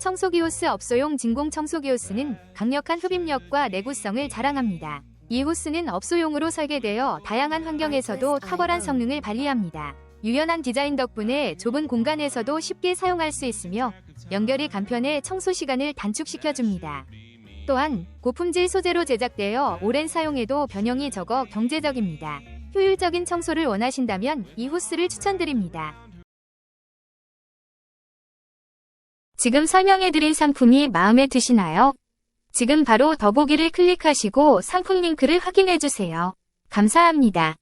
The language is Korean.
청소기 호스. 업소용 진공 청소기 호스는 강력한 흡입력과 내구성을 자랑합니다. 이 호스는 업소용으로 설계되어 다양한 환경에서도 탁월한 성능을 발휘합니다. 유연한 디자인 덕분에 좁은 공간에서도 쉽게 사용할 수 있으며 연결이 간편해 청소 시간을 단축시켜줍니다. 또한 고품질 소재로 제작되어 오랜 사용에도 변형이 적어 경제적입니다. 효율적인 청소를 원하신다면 이 호스를 추천드립니다. 지금 설명해드린 상품이 마음에 드시나요? 지금 바로 더보기를 클릭하시고 상품 링크를 확인해주세요. 감사합니다.